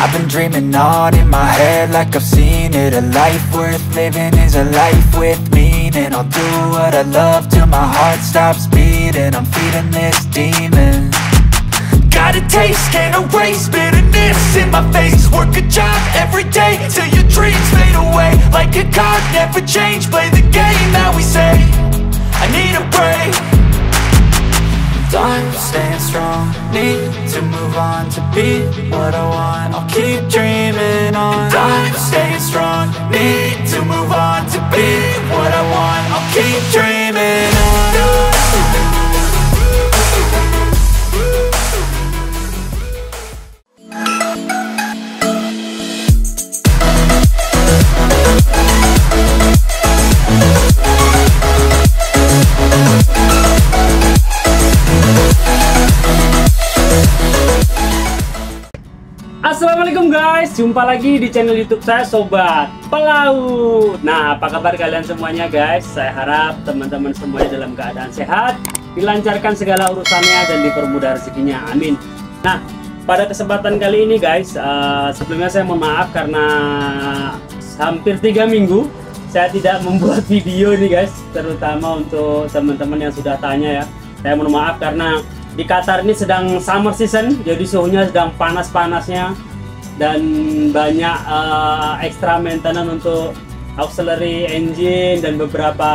I've been dreaming on in my head like I've seen it. A life worth living is a life with meaning. I'll do what I love till my heart stops beating. I'm feeding this demon. Got a taste, can't erase bitterness in my face. Work a job every day till your dreams fade away. Like a card, never change, play the game that we say. I need a break. I'm staying strong, need to move on to be what I want. I'll keep dreaming on. I'm staying strong, need to move on to be what I want. I'll keep dreaming on. Assalamualaikum guys, jumpa lagi di channel YouTube saya Sobat Pelaut. Nah, apa kabar kalian semuanya guys? Saya harap teman-teman semuanya dalam keadaan sehat, dilancarkan segala urusannya dan dipermudah rezekinya. Amin. Nah, pada kesempatan kali ini guys, sebelumnya saya mohon maaf karena hampir 3 minggu saya tidak membuat video nih guys, terutama untuk teman-teman yang sudah tanya ya. Saya mohon maaf karena di Qatar ini sedang summer season, jadi suhunya sedang panas-panasnya dan banyak extra maintenance untuk auxiliary engine dan beberapa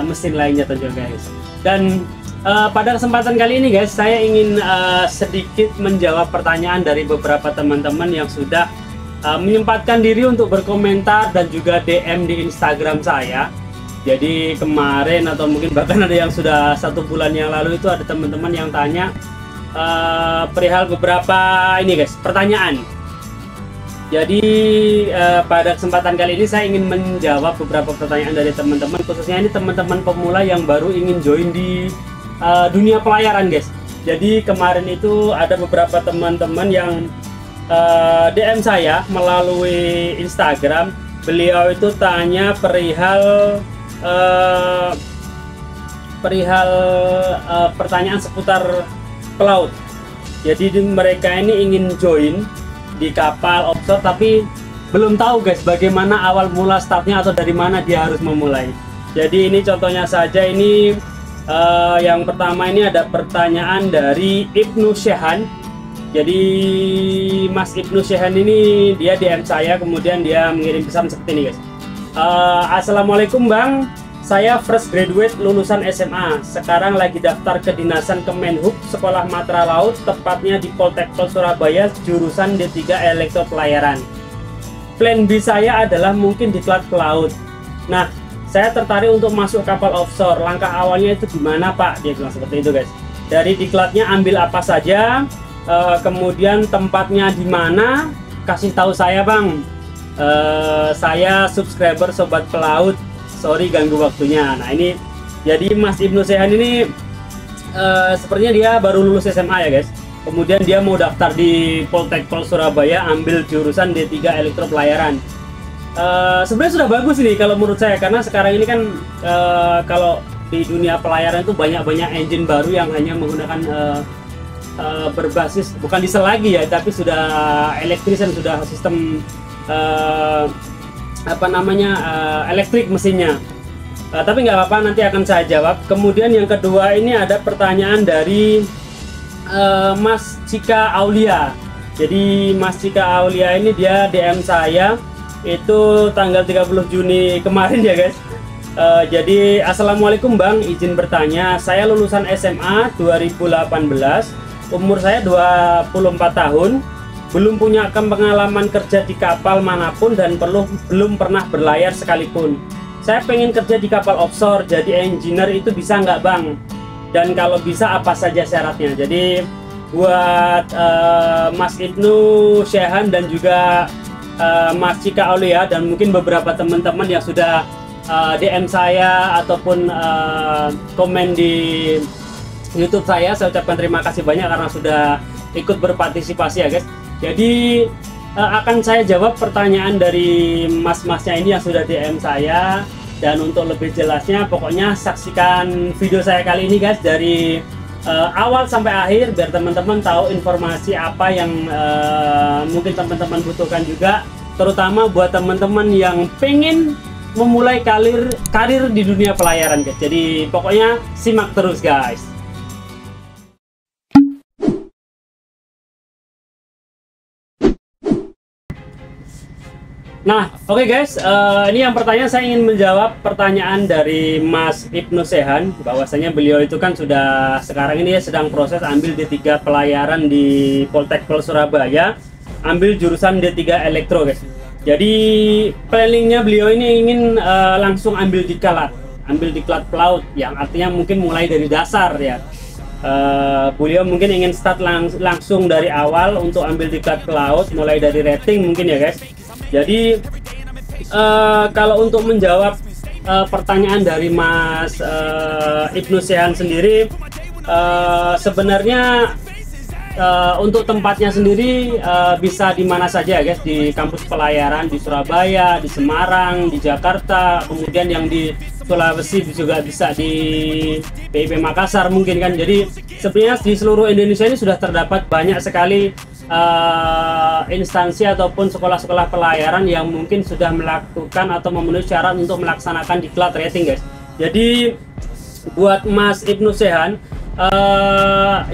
mesin lainnya tentunya guys. Dan pada kesempatan kali ini guys, saya ingin sedikit menjawab pertanyaan dari beberapa teman-teman yang sudah menyempatkan diri untuk berkomentar dan juga DM di Instagram saya. Jadi kemarin atau mungkin bahkan ada yang sudah 1 bulan yang lalu itu ada teman-teman yang tanya perihal beberapa ini guys, pertanyaan. Jadi pada kesempatan kali ini saya ingin menjawab beberapa pertanyaan dari teman-teman, khususnya ini teman-teman pemula yang baru ingin join di dunia pelayaran guys. Jadi kemarin itu ada beberapa teman-teman yang DM saya melalui Instagram. Beliau itu tanya perihal pertanyaan seputar pelaut. Jadi mereka ini ingin join di kapal offshore tapi belum tahu guys bagaimana awal mula startnya atau dari mana dia harus memulai. Jadi ini contohnya saja, ini yang pertama ini ada pertanyaan dari Ibnu Shehan. Jadi Mas Ibnu Shehan ini dia DM saya, kemudian dia mengirim pesan seperti ini guys. Assalamualaikum Bang, saya fresh graduate lulusan SMA. Sekarang lagi daftar kedinasan Kemenhub Sekolah Matra Laut, tepatnya di Poltekpol Surabaya, jurusan D3 Elektro Pelayaran. Plan B saya adalah mungkin diklat pelaut. Nah, saya tertarik untuk masuk kapal offshore. Langkah awalnya itu gimana Pak? Dia bilang seperti itu guys. Dari diklatnya ambil apa saja, kemudian tempatnya di mana, kasih tahu saya Bang. Saya subscriber Sobat Pelaut, sorry ganggu waktunya. Nah ini jadi Mas Ibnu Shehan ini sepertinya dia baru lulus SMA ya guys, kemudian dia mau daftar di Poltekpol Surabaya, ambil jurusan D3 Elektro Pelayaran. Sebenarnya sudah bagus nih kalau menurut saya, karena sekarang ini kan kalau di dunia pelayaran itu banyak engine baru yang hanya menggunakan berbasis bukan diesel lagi ya, tapi sudah elektris dan sudah sistem elektrik mesinnya. Tapi nggak apa-apa, nanti akan saya jawab. Kemudian yang kedua ini ada pertanyaan dari Mas Cika Aulia. Jadi Mas Cika Aulia ini dia DM saya itu tanggal 30 Juni kemarin ya guys. Jadi Assalamualaikum Bang, izin bertanya, saya lulusan SMA 2018, umur saya 24 tahun, belum punya pengalaman kerja di kapal manapun dan belum pernah berlayar sekalipun. Saya pengen kerja di kapal offshore, jadi engineer itu bisa nggak Bang? Dan kalau bisa apa saja syaratnya? Jadi buat Mas Ibnu Shehan dan juga Mas Cika Aulia dan mungkin beberapa teman-teman yang sudah DM saya ataupun komen di YouTube saya ucapkan terima kasih banyak karena sudah ikut berpartisipasi ya guys. Jadi akan saya jawab pertanyaan dari mas-masnya ini yang sudah DM saya, dan untuk lebih jelasnya pokoknya saksikan video saya kali ini guys dari awal sampai akhir biar teman-teman tahu informasi apa yang mungkin teman-teman butuhkan juga, terutama buat teman-teman yang pengen memulai karir di dunia pelayaran guys. Jadi pokoknya simak terus guys. Nah, oke guys, ini yang pertanyaan saya ingin menjawab pertanyaan dari Mas Ibnu Sehan, bahwasanya beliau itu kan sudah sekarang ini ya sedang proses ambil D3 pelayaran di Poltekpel Surabaya, ambil jurusan D3 Elektro guys. Jadi planningnya beliau ini ingin langsung ambil diklat pelaut, yang artinya mungkin mulai dari dasar ya. Beliau mungkin ingin start langsung dari awal untuk ambil diklat pelaut, mulai dari rating mungkin ya guys. Jadi kalau untuk menjawab pertanyaan dari Mas Ibnu Sehan sendiri, sebenarnya untuk tempatnya sendiri bisa di mana saja guys, di kampus pelayaran di Surabaya, di Semarang, di Jakarta, kemudian yang di Sulawesi juga bisa di PIP Makassar mungkin kan. Jadi sebenarnya di seluruh Indonesia ini sudah terdapat banyak sekali instansi ataupun sekolah-sekolah pelayaran yang mungkin sudah melakukan atau memenuhi syarat untuk melaksanakan diklat rating guys. Jadi buat Mas Ibnu Sehan,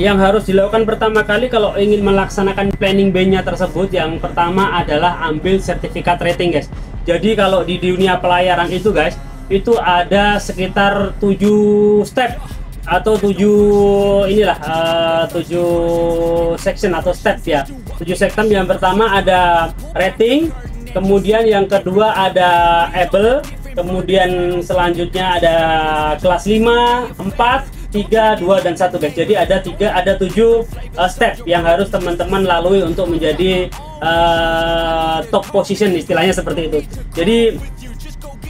yang harus dilakukan pertama kali kalau ingin melaksanakan planning B-nya tersebut, yang pertama adalah ambil sertifikat rating guys. Jadi kalau di dunia pelayaran itu guys, itu ada sekitar 7 step atau 7 section atau step ya. 7 section. Yang pertama ada rating, kemudian yang kedua ada able, kemudian selanjutnya ada kelas 5, 4, 3, 2, dan 1 guys. Jadi ada 7 step yang harus teman-teman lalui untuk menjadi top position, istilahnya seperti itu. Jadi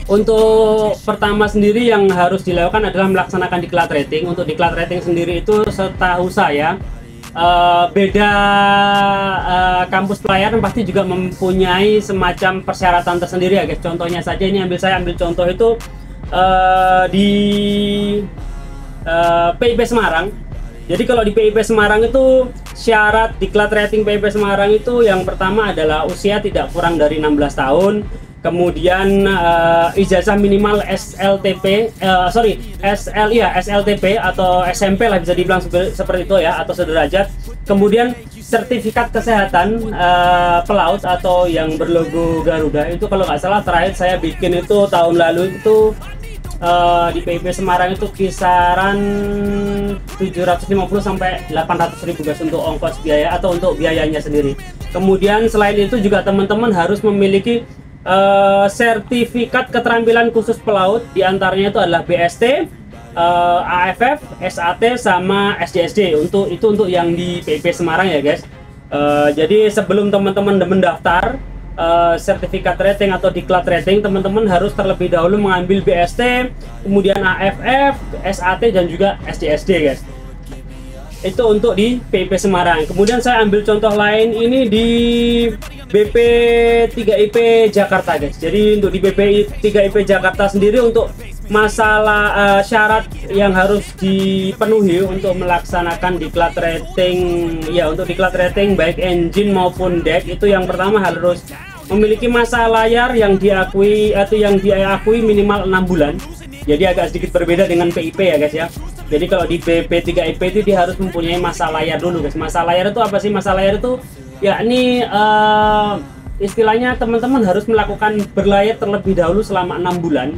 untuk pertama sendiri yang harus dilakukan adalah melaksanakan diklat rating. Untuk diklat rating sendiri itu setahu saya beda kampus pelayaran pasti juga mempunyai semacam persyaratan tersendiri ya guys. Contohnya saja ini saya ambil contoh itu di PIP Semarang. Jadi kalau di PIP Semarang itu syarat diklat rating PIP Semarang itu yang pertama adalah usia tidak kurang dari 16 tahun. Kemudian ijazah minimal SLTP atau SMP lah bisa dibilang seperti itu ya, atau sederajat. Kemudian sertifikat kesehatan pelaut atau yang berlogo Garuda itu kalau nggak salah terakhir saya bikin itu tahun lalu itu di PIP Semarang itu kisaran 750 sampai 800.000 guys untuk ongkos biaya atau untuk biayanya sendiri. Kemudian selain itu juga teman-teman harus memiliki sertifikat keterampilan khusus pelaut, diantaranya itu adalah BST, AFF, SAT, sama SDSD. Untuk yang di PIP Semarang ya guys. Jadi sebelum teman-teman mendaftar sertifikat rating atau diklat rating, teman-teman harus terlebih dahulu mengambil BST, kemudian AFF, SAT, dan juga SDSD guys. Itu untuk di PIP Semarang. Kemudian saya ambil contoh lain ini di BP 3IP Jakarta guys. Jadi untuk di BP 3IP Jakarta sendiri, untuk masalah syarat yang harus dipenuhi untuk melaksanakan diklat rating ya, untuk diklat rating baik engine maupun deck, itu yang pertama harus memiliki masa layar yang diakui minimal 6 bulan. Jadi agak sedikit berbeda dengan PIP ya guys ya. Jadi kalau di BP 3IP itu dia harus mempunyai masa layar dulu guys. Masa layar itu apa sih? Masa layar itu yakni istilahnya teman-teman harus melakukan berlayar terlebih dahulu selama 6 bulan.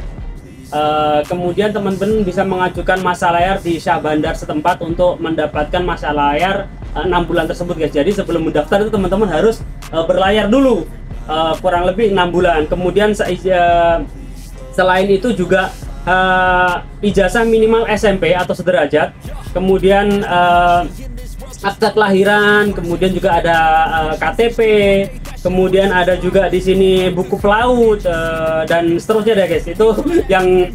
Kemudian teman-teman bisa mengajukan masa layar di Syah Bandar setempat untuk mendapatkan masa layar 6 bulan tersebut guys. Jadi sebelum mendaftar itu teman-teman harus berlayar dulu kurang lebih 6 bulan. Kemudian selain itu juga ijazah minimal SMP atau sederajat, kemudian akta kelahiran, kemudian juga ada KTP, kemudian ada juga di sini buku pelaut dan seterusnya deh guys. Itu yang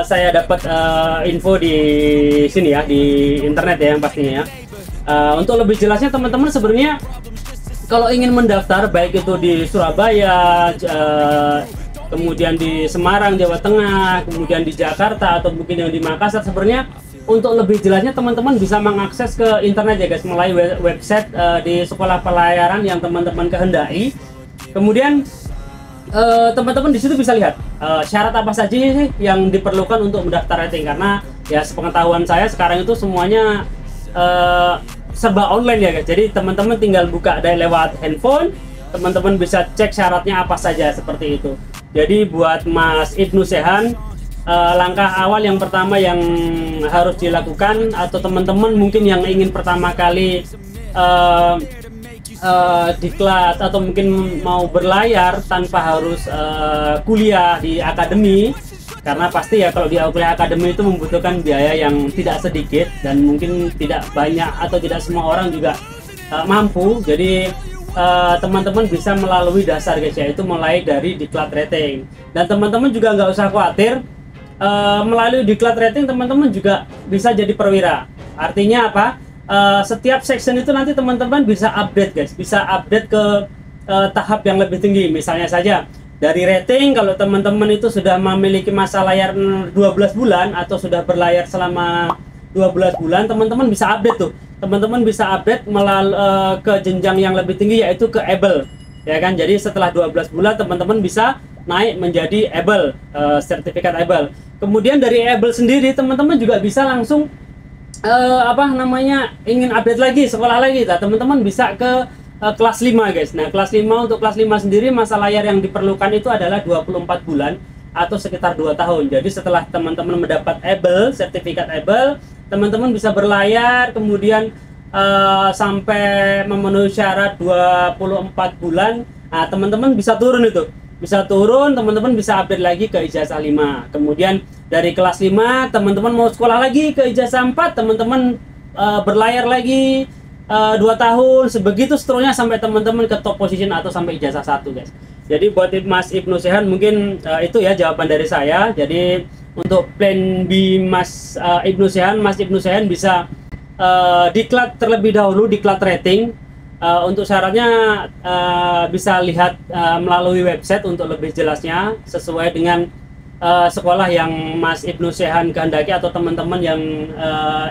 saya dapat info di sini ya, di internet ya yang pastinya ya. Untuk lebih jelasnya teman-teman sebenarnya kalau ingin mendaftar baik itu di Surabaya, kemudian di Semarang, Jawa Tengah, kemudian di Jakarta, atau mungkin yang di Makassar, sebenarnya untuk lebih jelasnya teman-teman bisa mengakses ke internet ya guys, melalui website di sekolah pelayaran yang teman-teman kehendaki. Kemudian teman-teman di situ bisa lihat syarat apa saja sih yang diperlukan untuk mendaftar rating, karena ya sepengetahuan saya sekarang itu semuanya serba online ya guys. Jadi teman-teman tinggal buka dari lewat handphone, teman-teman bisa cek syaratnya apa saja seperti itu. Jadi buat Mas Ibnu Sehan, langkah awal yang pertama yang harus dilakukan, atau teman-teman mungkin yang ingin pertama kali diklat atau mungkin mau berlayar tanpa harus kuliah di akademi, karena pasti ya kalau di kuliah akademi itu membutuhkan biaya yang tidak sedikit dan mungkin tidak banyak atau tidak semua orang juga mampu. Jadi teman-teman bisa melalui dasar guys, yaitu mulai dari diklat rating. Dan teman-teman juga nggak usah khawatir, melalui diklat rating teman-teman juga bisa jadi perwira. Artinya apa? Setiap section itu nanti teman-teman bisa update guys, bisa update ke tahap yang lebih tinggi. Misalnya saja dari rating, kalau teman-teman itu sudah memiliki masa layar 12 bulan atau sudah berlayar selama 12 bulan, teman-teman bisa update tuh. Teman-teman bisa update ke jenjang yang lebih tinggi, yaitu ke able, ya kan. Jadi setelah 12 bulan teman-teman bisa naik menjadi able, sertifikat able. Kemudian dari able sendiri teman-teman juga bisa langsung ingin update lagi, sekolah lagi. Nah, teman-teman bisa ke kelas 5 guys. Nah, kelas 5, untuk kelas 5 sendiri masa layar yang diperlukan itu adalah 24 bulan atau sekitar 2 tahun. Jadi setelah teman-teman mendapat able, sertifikat able, teman-teman bisa berlayar, kemudian sampai memenuhi syarat 24 bulan. Nah, teman-teman bisa turun itu. Bisa turun, teman-teman bisa update lagi ke ijazah 5. Kemudian dari kelas 5 teman-teman mau sekolah lagi ke ijazah 4, teman-teman berlayar lagi 2 tahun, sebegitu seterusnya sampai teman-teman ke top position atau sampai ijazah 1 guys. Jadi buat Mas Ibnu Sehan mungkin itu ya jawaban dari saya. Jadi untuk plan B Mas Ibnu Sehan bisa diklat terlebih dahulu, diklat rating. Untuk syaratnya bisa lihat melalui website untuk lebih jelasnya, sesuai dengan sekolah yang Mas Ibnu Sehan kehendaki atau teman-teman yang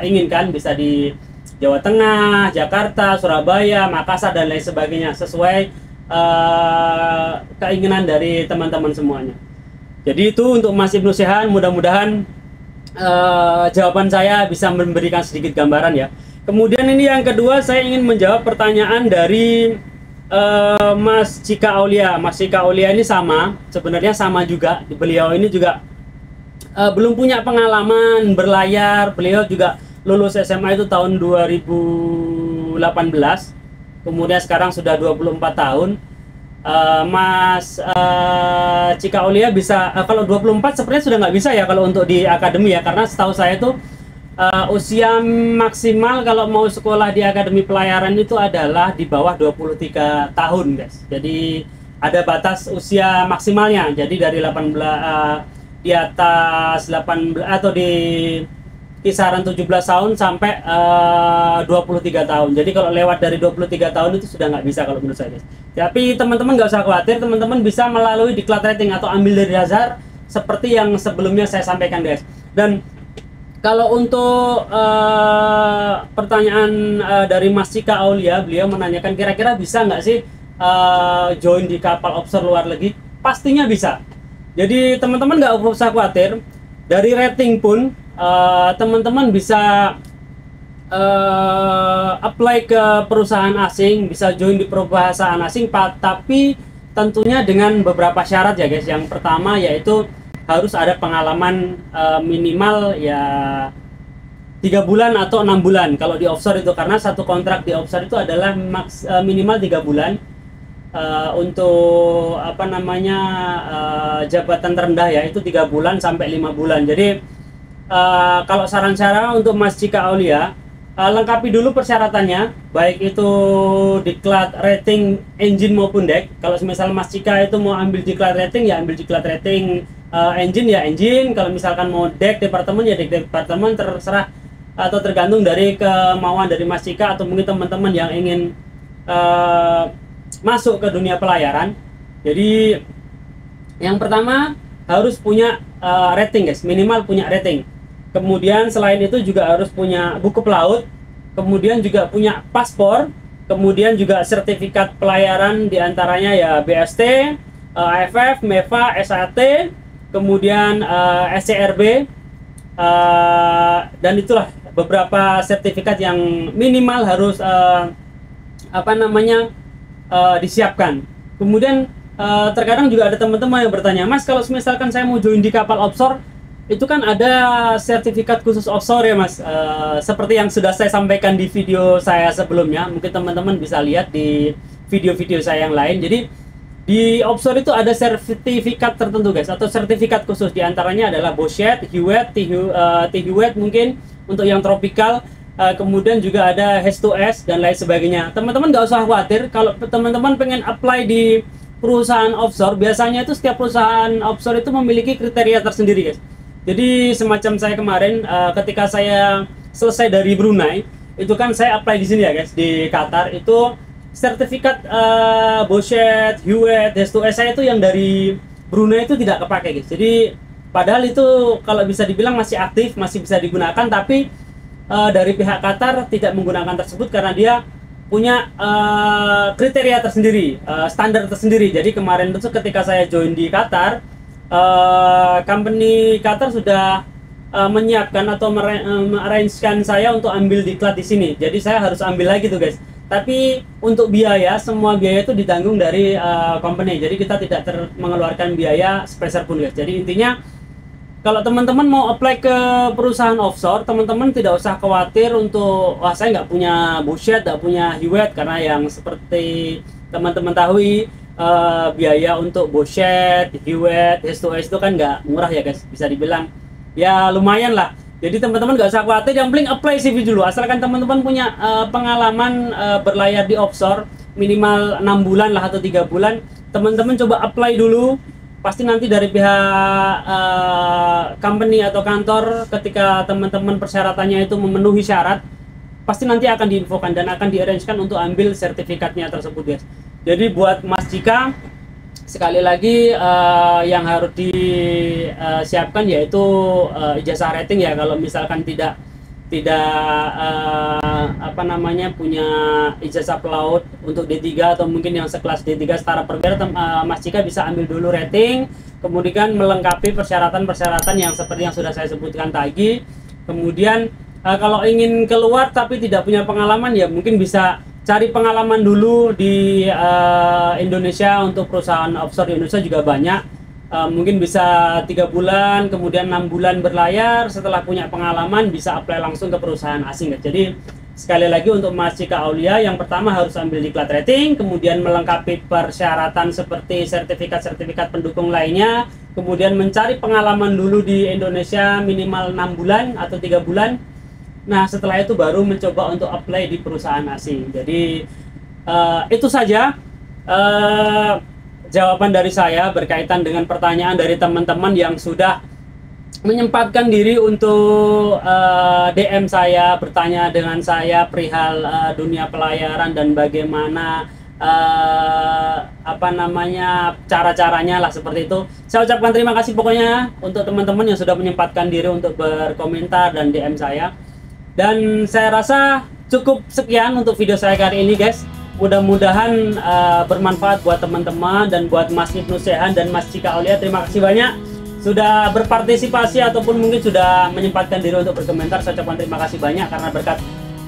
inginkan. Bisa di Jawa Tengah, Jakarta, Surabaya, Makassar, dan lain sebagainya, sesuai keinginan dari teman-teman semuanya. Jadi itu untuk Mas Ibnu Sehan, mudah-mudahan jawaban saya bisa memberikan sedikit gambaran ya. Kemudian ini yang kedua, saya ingin menjawab pertanyaan dari Mas Cika Aulia. Mas Cika Aulia ini sebenarnya sama juga. Beliau ini juga belum punya pengalaman berlayar. Beliau juga lulus SMA itu tahun 2018. Kemudian sekarang sudah 24 tahun. Mas Cika Aulia bisa, kalau 24 sebenarnya sudah nggak bisa ya kalau untuk di akademi ya, karena setahu saya itu usia maksimal kalau mau sekolah di akademi pelayaran itu adalah di bawah 23 tahun guys. Jadi ada batas usia maksimalnya. Jadi dari 18 di atas 18 atau di kisaran 17 tahun sampai 23 tahun. Jadi kalau lewat dari 23 tahun itu sudah nggak bisa kalau menurut saya guys. Tapi teman-teman nggak usah khawatir, teman-teman bisa melalui diklat rating atau ambil dari dasar seperti yang sebelumnya saya sampaikan guys. Dan kalau untuk pertanyaan dari Mas Cika Aulia, beliau menanyakan kira-kira bisa nggak sih join di kapal offshore luar negeri? Pastinya bisa. Jadi teman-teman nggak usah khawatir. Dari rating pun teman-teman bisa apply ke perusahaan asing, bisa join di perusahaan asing, tapi tentunya dengan beberapa syarat ya guys. Yang pertama yaitu harus ada pengalaman minimal ya 3 bulan atau 6 bulan kalau di offshore itu, karena satu kontrak di offshore itu adalah minimal 3 bulan untuk jabatan terendah ya, itu 3 bulan sampai 5 bulan. Jadi kalau saran-saran untuk Mas Cika Aulia, lengkapi dulu persyaratannya, baik itu diklat rating engine maupun deck. Kalau misal Mas Cika itu mau ambil diklat rating ya ambil diklat rating engine ya engine. Kalau misalkan mau deck departemen ya deck departemen, terserah atau tergantung dari kemauan dari Mas Cika atau mungkin teman-teman yang ingin masuk ke dunia pelayaran. Jadi yang pertama harus punya rating guys, minimal punya rating. Kemudian selain itu juga harus punya buku pelaut, kemudian juga punya paspor, kemudian juga sertifikat pelayaran diantaranya ya BST, AFF, MEVA, SAT, kemudian SCRB, dan itulah beberapa sertifikat yang minimal harus disiapkan. Kemudian terkadang juga ada teman-teman yang bertanya, Mas, kalau misalkan saya mau join di kapal offshore, itu kan ada sertifikat khusus offshore ya Mas, seperti yang sudah saya sampaikan di video saya sebelumnya. Mungkin teman-teman bisa lihat di video-video saya yang lain. Jadi di offshore itu ada sertifikat tertentu guys, atau sertifikat khusus. Diantaranya adalah BOSHET, HIWET, THIWET mungkin untuk yang tropical, kemudian juga ada H2S dan lain sebagainya. Teman-teman nggak usah khawatir kalau teman-teman pengen apply di perusahaan offshore. Biasanya itu setiap perusahaan offshore itu memiliki kriteria tersendiri guys. Jadi semacam saya kemarin ketika saya selesai dari Brunei, itu kan saya apply di sini ya guys, di Qatar. Itu sertifikat BOSHET, HIWET, H2S saya itu yang dari Brunei itu tidak kepake guys. Jadi padahal itu kalau bisa dibilang masih aktif, masih bisa digunakan, tapi dari pihak Qatar tidak menggunakan tersebut karena dia punya kriteria tersendiri, standar tersendiri. Jadi kemarin itu ketika saya join di Qatar, company Qatar sudah menyiapkan atau arrangekan saya untuk ambil diklat di sini. Jadi saya harus ambil lagi tuh guys. Tapi untuk biaya, semua biaya itu ditanggung dari company. Jadi kita tidak mengeluarkan biaya sepeser pun guys. Jadi intinya kalau teman-teman mau apply ke perusahaan offshore, teman-teman tidak usah khawatir untuk wah saya nggak punya BOSHET, nggak punya HIWET, karena yang seperti teman-teman tahu biaya untuk BOSHET, HIWET, H2S itu kan nggak murah ya guys, bisa dibilang ya lumayan lah. Jadi teman-teman nggak usah khawatir, yang penting apply CV dulu, asalkan teman-teman punya pengalaman berlayar di offshore minimal 6 bulan lah atau 3 bulan. Teman-teman coba apply dulu, pasti nanti dari pihak company atau kantor ketika teman-teman persyaratannya itu memenuhi syarat, pasti nanti akan diinfokan dan akan diarrangekan untuk ambil sertifikatnya tersebut guys. Jadi buat Mas Cika, sekali lagi yang harus disiapkan yaitu ijazah rating ya. Kalau misalkan tidak punya ijazah pelaut untuk D3 atau mungkin yang sekelas D3 setara perwira, Mas Cika bisa ambil dulu rating, kemudian melengkapi persyaratan-persyaratan yang seperti yang sudah saya sebutkan tadi. Kemudian kalau ingin keluar tapi tidak punya pengalaman, ya mungkin bisa cari pengalaman dulu di Indonesia. Untuk perusahaan offshore di Indonesia juga banyak, mungkin bisa 3 bulan, kemudian 6 bulan berlayar. Setelah punya pengalaman bisa apply langsung ke perusahaan asing. Jadi sekali lagi untuk Mas Cika Aulia, yang pertama harus ambil diklat rating, kemudian melengkapi persyaratan seperti sertifikat-sertifikat pendukung lainnya, kemudian mencari pengalaman dulu di Indonesia minimal 6 bulan atau 3 bulan. Nah setelah itu baru mencoba untuk apply di perusahaan asing. Jadi itu saja jawaban dari saya berkaitan dengan pertanyaan dari teman-teman yang sudah menyempatkan diri untuk DM saya, bertanya dengan saya perihal dunia pelayaran dan bagaimana cara-caranya lah, seperti itu. Saya ucapkan terima kasih pokoknya untuk teman-teman yang sudah menyempatkan diri untuk berkomentar dan DM saya. Dan saya rasa cukup sekian untuk video saya kali ini guys. Mudah-mudahan bermanfaat buat teman-teman dan buat Mas Ibnu Sehan dan Mas Cika Aulia. Terima kasih banyak sudah berpartisipasi ataupun mungkin sudah menyempatkan diri untuk berkomentar. Saya ucapkan terima kasih banyak karena berkat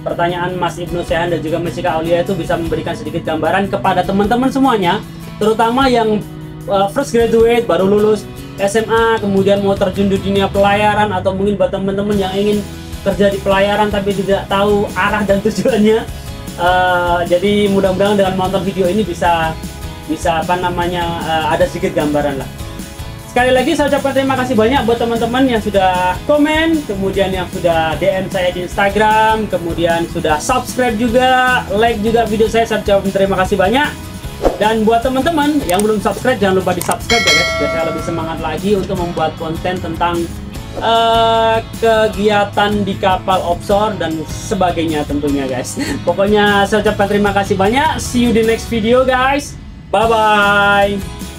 pertanyaan Mas Ibnu Sehan dan juga Mas Cika Aulia itu bisa memberikan sedikit gambaran kepada teman-teman semuanya, terutama yang fresh graduate, baru lulus SMA, kemudian mau terjun di dunia pelayaran, atau mungkin buat teman-teman yang ingin kerja di pelayaran tapi tidak tahu arah dan tujuannya. Jadi mudah-mudahan dengan menonton video ini bisa ada sedikit gambaran lah. Sekali lagi saya ucapkan terima kasih banyak buat teman-teman yang sudah komen, kemudian yang sudah DM saya di Instagram, kemudian sudah subscribe juga, like juga video saya ucapkan terima kasih banyak. Dan buat teman-teman yang belum subscribe, jangan lupa di subscribe ya guys, biar saya lebih semangat lagi untuk membuat konten tentang kegiatan di kapal offshore dan sebagainya tentunya guys. Pokoknya saya ucapkan terima kasih banyak. See you di next video guys. Bye bye.